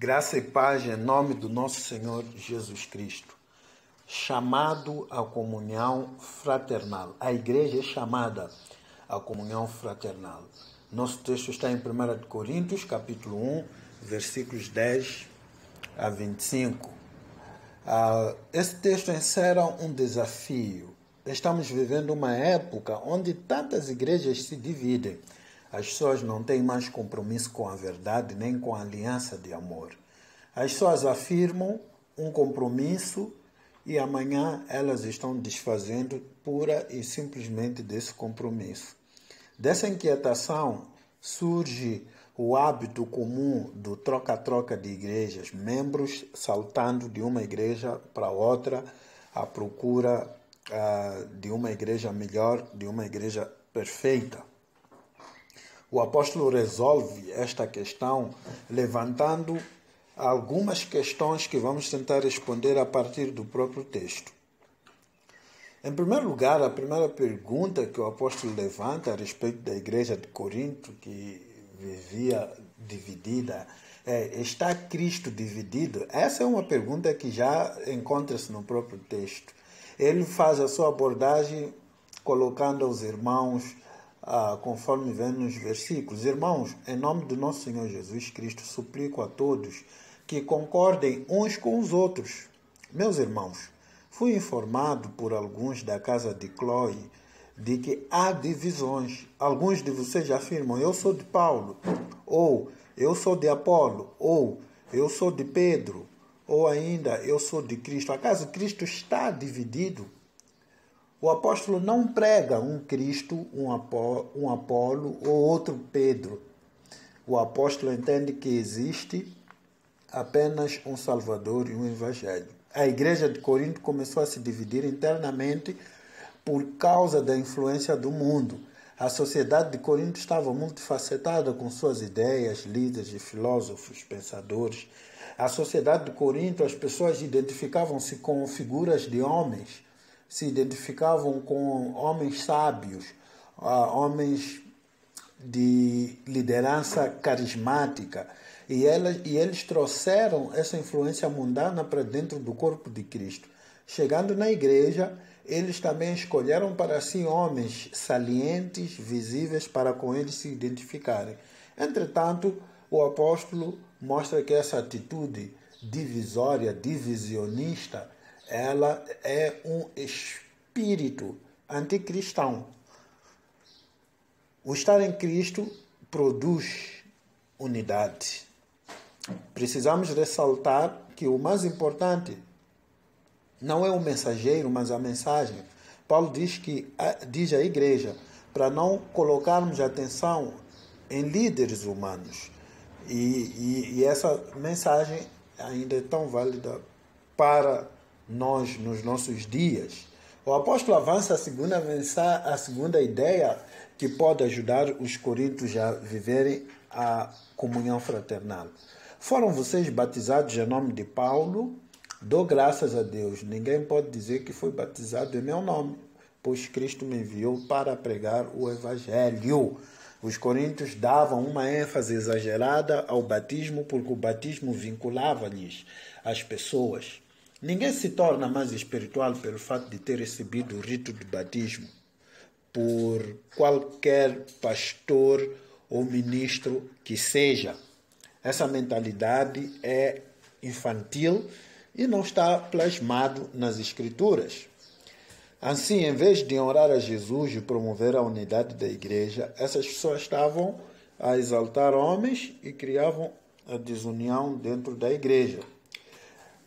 Graça e paz em nome do nosso Senhor Jesus Cristo. Chamado à comunhão fraternal. A igreja é chamada à comunhão fraternal. Nosso texto está em 1 Coríntios, capítulo 1, versículos 10 a 25. Esse texto encerra um desafio. Estamos vivendo uma época onde tantas igrejas se dividem. As pessoas não têm mais compromisso com a verdade nem com a aliança de amor. As pessoas afirmam um compromisso e amanhã elas estão desfazendo pura e simplesmente desse compromisso. Dessa inquietação surge o hábito comum do troca-troca de igrejas, membros saltando de uma igreja para outra à procura de uma igreja melhor, de uma igreja perfeita. O apóstolo resolve esta questão levantando algumas questões que vamos tentar responder a partir do próprio texto. Em primeiro lugar, a primeira pergunta que o apóstolo levanta a respeito da igreja de Corinto, que vivia dividida, está Cristo dividido? Essa é uma pergunta que já encontra-se no próprio texto. Ele faz a sua abordagem colocando aos irmãos conforme vem nos versículos. Irmãos, em nome do nosso Senhor Jesus Cristo, suplico a todos que concordem uns com os outros. Meus irmãos, fui informado por alguns da casa de Cloe de que há divisões. Alguns de vocês afirmam, eu sou de Paulo, ou eu sou de Apolo, ou eu sou de Pedro, ou ainda eu sou de Cristo. Acaso Cristo está dividido? O apóstolo não prega um Cristo, um Apolo ou outro Pedro. O apóstolo entende que existe apenas um Salvador e um Evangelho. A igreja de Corinto começou a se dividir internamente por causa da influência do mundo. A sociedade de Corinto estava multifacetada com suas ideias, líderes e filósofos, pensadores. A sociedade de Corinto, as pessoas identificavam-se com figuras de homens, se identificavam com homens sábios, homens de liderança carismática, e eles trouxeram essa influência mundana para dentro do corpo de Cristo. Chegando na igreja, eles também escolheram para si homens salientes, visíveis, para com eles se identificarem. Entretanto, o apóstolo mostra que essa atitude divisória, divisionista, ela é um espírito anticristão. O estar em Cristo produz unidade. Precisamos ressaltar que o mais importante não é o mensageiro, mas a mensagem. Paulo diz à igreja para não colocarmos atenção em líderes humanos. E essa mensagem ainda é tão válida para nós nos nossos dias. O apóstolo avança a segunda ideia que pode ajudar os coríntios a viverem a comunhão fraternal. Foram vocês batizados em nome de Paulo? Dou graças a Deus. Ninguém pode dizer que foi batizado em meu nome, pois Cristo me enviou para pregar o Evangelho. Os coríntios davam uma ênfase exagerada ao batismo, porque o batismo vinculava-lhes as pessoas. Ninguém se torna mais espiritual pelo fato de ter recebido o rito de batismo por qualquer pastor ou ministro que seja. Essa mentalidade é infantil e não está plasmado nas Escrituras. Assim, em vez de honrar a Jesus e promover a unidade da igreja, essas pessoas estavam a exaltar homens e criavam a desunião dentro da igreja.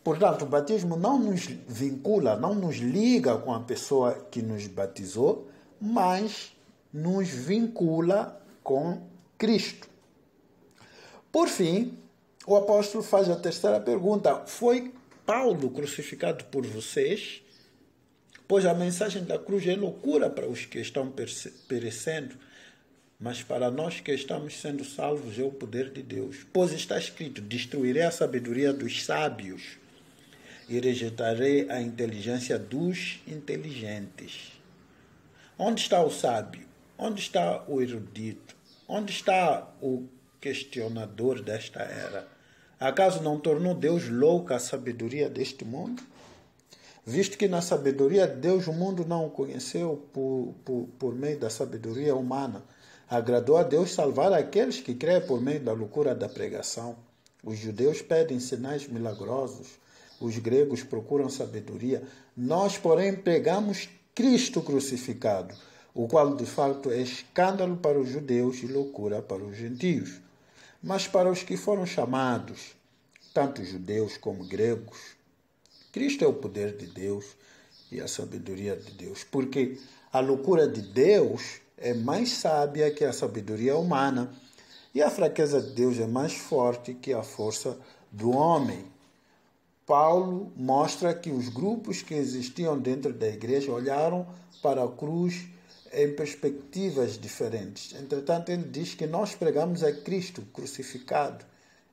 Portanto, o batismo não nos vincula, não nos liga com a pessoa que nos batizou, mas nos vincula com Cristo. Por fim, o apóstolo faz a terceira pergunta. Foi Paulo crucificado por vocês? Pois a mensagem da cruz é loucura para os que estão perecendo, mas para nós que estamos sendo salvos é o poder de Deus. Pois está escrito, destruirei a sabedoria dos sábios e rejeitarei a inteligência dos inteligentes. Onde está o sábio? Onde está o erudito? Onde está o questionador desta era? Acaso não tornou Deus louca a sabedoria deste mundo? Visto que na sabedoria de Deus o mundo não o conheceu por meio da sabedoria humana, agradou a Deus salvar aqueles que creem por meio da loucura da pregação. Os judeus pedem sinais milagrosos, os gregos procuram sabedoria. Nós, porém, pregamos Cristo crucificado, o qual de fato é escândalo para os judeus e loucura para os gentios. Mas para os que foram chamados, tanto judeus como gregos, Cristo é o poder de Deus e a sabedoria de Deus, porque a loucura de Deus é mais sábia que a sabedoria humana e a fraqueza de Deus é mais forte que a força do homem. Paulo mostra que os grupos que existiam dentro da igreja olharam para a cruz em perspectivas diferentes. Entretanto, ele diz que nós pregamos a Cristo crucificado,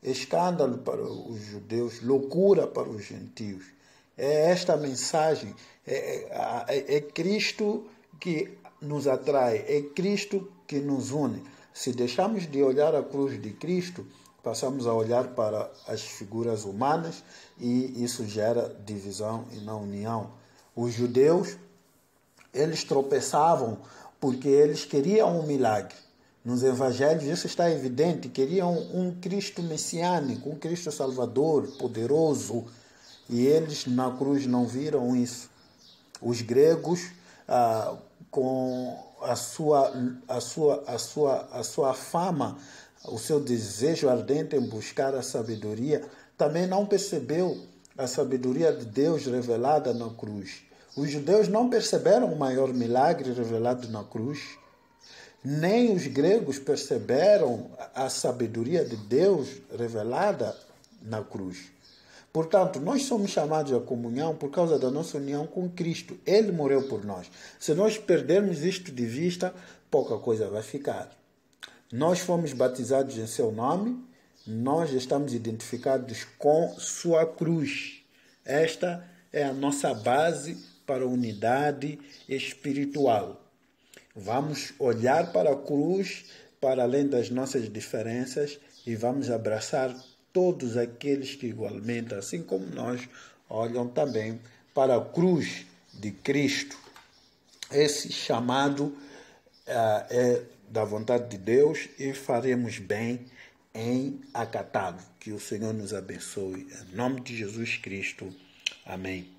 escândalo para os judeus, loucura para os gentios. É esta a mensagem, é Cristo que nos atrai, é Cristo que nos une. Se deixarmos de olhar a cruz de Cristo, passamos a olhar para as figuras humanas e isso gera divisão e não união. Os judeus, eles tropeçavam porque eles queriam um milagre. Nos evangelhos isso está evidente, queriam um Cristo messiânico, um Cristo salvador, poderoso, e eles na cruz não viram isso. Os gregos, com a sua fama, o seu desejo ardente em buscar a sabedoria, também não percebeu a sabedoria de Deus revelada na cruz. Os judeus não perceberam o maior milagre revelado na cruz, nem os gregos perceberam a sabedoria de Deus revelada na cruz. Portanto, nós somos chamados à comunhão por causa da nossa união com Cristo. Ele morreu por nós. Se nós perdermos isto de vista, pouca coisa vai ficar. Nós fomos batizados em seu nome, nós estamos identificados com sua cruz. Esta é a nossa base para a unidade espiritual. Vamos olhar para a cruz, para além das nossas diferenças, e vamos abraçar todos aqueles que igualmente, assim como nós, olham também para a cruz de Cristo. Esse chamado é da vontade de Deus e faremos bem em acatá-lo. Que o Senhor nos abençoe. Em nome de Jesus Cristo. Amém.